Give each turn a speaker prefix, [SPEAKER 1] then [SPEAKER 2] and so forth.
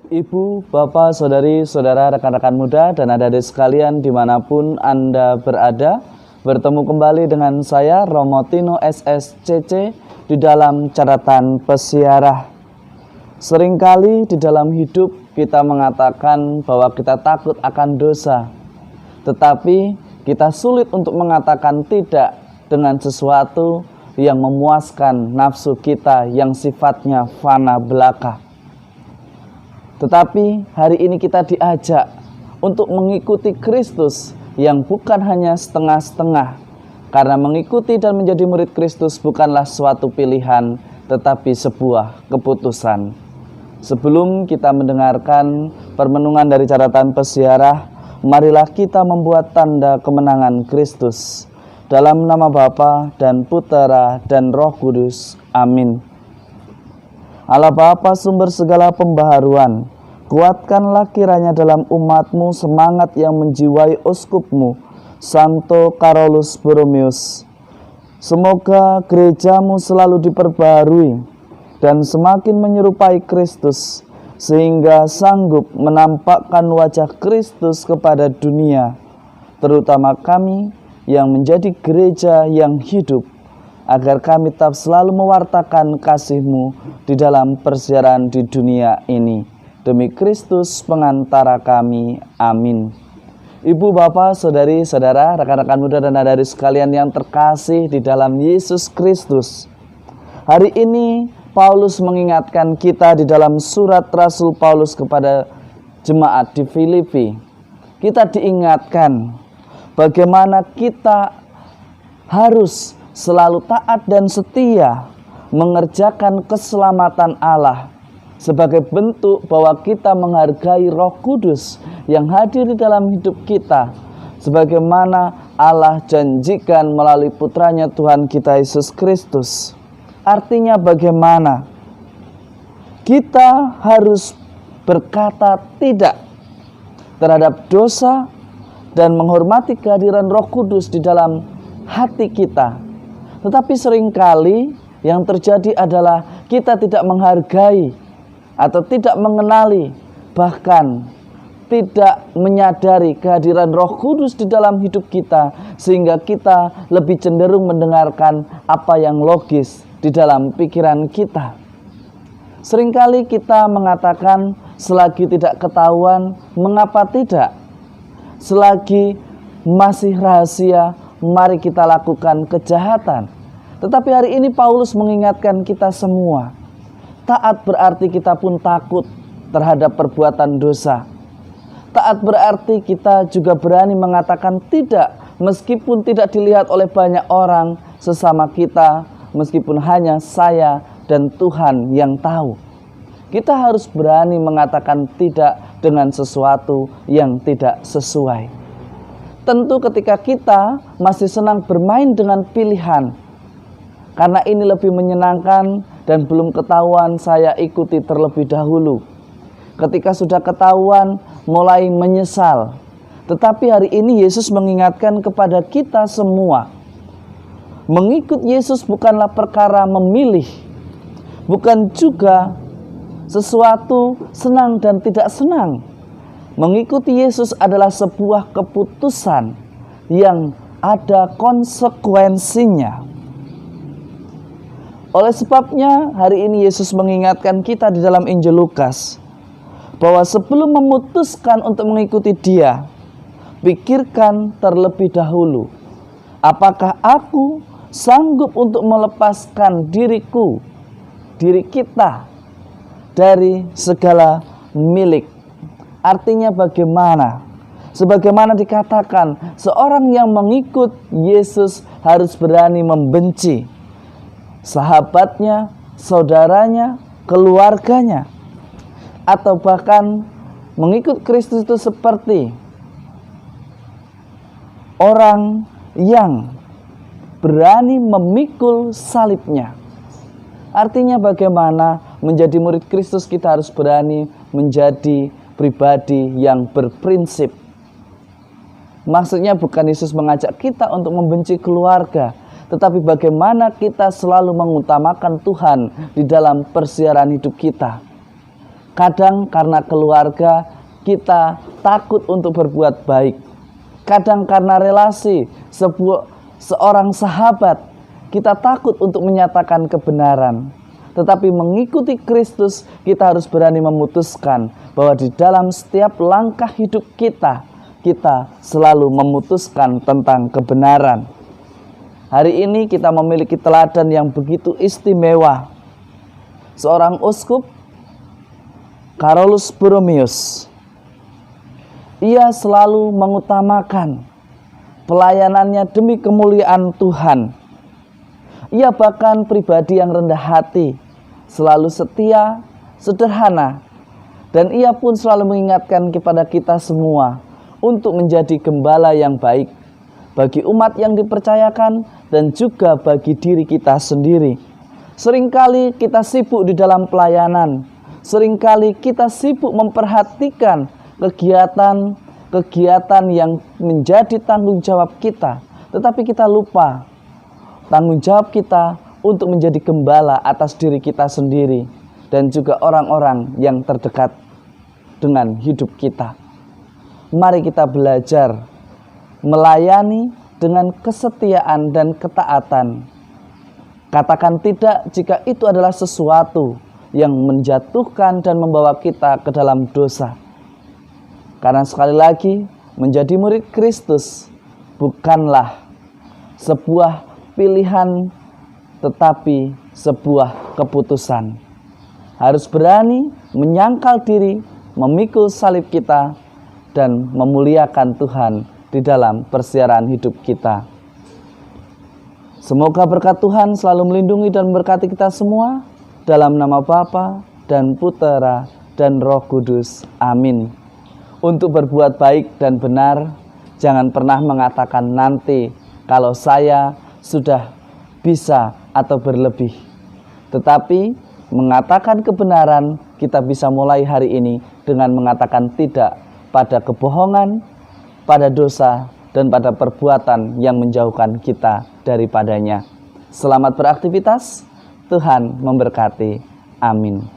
[SPEAKER 1] Ibu, Bapak, Saudari, Saudara, rekan-rekan muda, dan adik-adik sekalian dimanapun Anda berada, bertemu kembali dengan saya, Romo Tino SSCC, di dalam catatan pesiarah. Seringkali di dalam hidup kita mengatakan bahwa kita takut akan dosa, tetapi kita sulit untuk mengatakan tidak dengan sesuatu yang memuaskan nafsu kita yang sifatnya fana belaka. Tetapi hari ini kita diajak untuk mengikuti Kristus yang bukan hanya setengah-setengah. Karena mengikuti dan menjadi murid Kristus bukanlah suatu pilihan, tetapi sebuah keputusan. Sebelum kita mendengarkan permenungan dari catatan pesiarah, marilah kita membuat tanda kemenangan Kristus. Dalam nama Bapa dan Putera dan Roh Kudus. Amin. Allah Bapa, sumber segala pembaharuan, kuatkanlah kiranya dalam umat-Mu semangat yang menjiwai Uskup-Mu, Santo Carolus Borromeus. Semoga gereja-Mu selalu diperbarui dan semakin menyerupai Kristus, sehingga sanggup menampakkan wajah Kristus kepada dunia, terutama kami yang menjadi gereja yang hidup, agar kami tetap selalu mewartakan kasih-Mu di dalam persiaran di dunia ini. Demi Kristus pengantara kami. Amin. Ibu, Bapak, Saudari, Saudara, rekan-rekan muda dan adik-adik sekalian yang terkasih di dalam Yesus Kristus. Hari ini Paulus mengingatkan kita di dalam surat Rasul Paulus kepada jemaat di Filipi. Kita diingatkan bagaimana kita harus selalu taat dan setia mengerjakan keselamatan Allah sebagai bentuk bahwa kita menghargai Roh Kudus yang hadir di dalam hidup kita, sebagaimana Allah janjikan melalui putranya Tuhan kita Yesus Kristus. Artinya bagaimana? Kita harus berkata tidak terhadap dosa dan menghormati kehadiran Roh Kudus di dalam hati kita. Tetapi seringkali yang terjadi adalah kita tidak menghargai atau tidak mengenali, bahkan tidak menyadari kehadiran Roh Kudus di dalam hidup kita, sehingga kita lebih cenderung mendengarkan apa yang logis di dalam pikiran kita. Seringkali kita mengatakan, selagi tidak ketahuan, mengapa tidak? Selagi masih rahasia, mari kita lakukan kejahatan. Tetapi hari ini Paulus mengingatkan kita semua, taat berarti kita pun takut terhadap perbuatan dosa. Taat berarti kita juga berani mengatakan tidak, meskipun tidak dilihat oleh banyak orang sesama kita, meskipun hanya saya dan Tuhan yang tahu. Kita harus berani mengatakan tidak dengan sesuatu yang tidak sesuai. Tentu ketika kita masih senang bermain dengan pilihan, karena ini lebih menyenangkan dan belum ketahuan, saya ikuti terlebih dahulu. Ketika sudah ketahuan, mulai menyesal. Tetapi hari ini Yesus mengingatkan kepada kita semua, mengikut Yesus bukanlah perkara memilih, bukan juga sesuatu senang dan tidak senang. Mengikuti Yesus adalah sebuah keputusan yang ada konsekuensinya. Oleh sebabnya hari ini Yesus mengingatkan kita di dalam Injil Lukas bahwa sebelum memutuskan untuk mengikuti Dia, pikirkan terlebih dahulu, apakah aku sanggup untuk melepaskan diri kita dari segala milik. Artinya bagaimana? Sebagaimana dikatakan, seorang yang mengikut Yesus harus berani membenci sahabatnya, saudaranya, keluarganya, atau bahkan mengikut Kristus itu seperti orang yang berani memikul salibnya. Artinya bagaimana menjadi murid Kristus, kita harus berani menjadi pribadi yang berprinsip. Maksudnya bukan Yesus mengajak kita untuk membenci keluarga, tetapi bagaimana kita selalu mengutamakan Tuhan di dalam persiaran hidup kita. Kadang karena keluarga kita takut untuk berbuat baik. Kadang karena relasi seorang sahabat kita takut untuk menyatakan kebenaran. Tetapi mengikuti Kristus, kita harus berani memutuskan bahwa di dalam setiap langkah hidup kita selalu memutuskan tentang kebenaran. Hari ini kita memiliki teladan yang begitu istimewa. Seorang uskup, Carolus Borromeus, ia selalu mengutamakan pelayanannya demi kemuliaan Tuhan. Ia bahkan pribadi yang rendah hati, selalu setia, sederhana, dan ia pun selalu mengingatkan kepada kita semua untuk menjadi gembala yang baik bagi umat yang dipercayakan dan juga bagi diri kita sendiri. Seringkali kita sibuk di dalam pelayanan, seringkali kita sibuk memperhatikan kegiatan yang menjadi tanggung jawab kita, tetapi kita lupa tanggung jawab kita untuk menjadi gembala atas diri kita sendiri dan juga orang-orang yang terdekat dengan hidup kita. Mari kita belajar melayani dengan kesetiaan dan ketaatan. Katakan tidak jika itu adalah sesuatu yang menjatuhkan dan membawa kita ke dalam dosa. Karena sekali lagi, menjadi murid Kristus bukanlah sebuah pilihan, tetapi sebuah keputusan. Harus berani menyangkal diri, memikul salib kita, dan memuliakan Tuhan di dalam persiaran hidup kita. Semoga berkat Tuhan selalu melindungi dan memberkati kita semua. Dalam nama Bapa dan Putera dan Roh Kudus. Amin. Untuk berbuat baik dan benar, jangan pernah mengatakan nanti kalau saya sudah bisa atau berlebih. Tetapi mengatakan kebenaran, kita bisa mulai hari ini dengan mengatakan tidak pada kebohongan, pada dosa, dan pada perbuatan yang menjauhkan kita daripadanya. Selamat beraktivitas, Tuhan memberkati. Amin.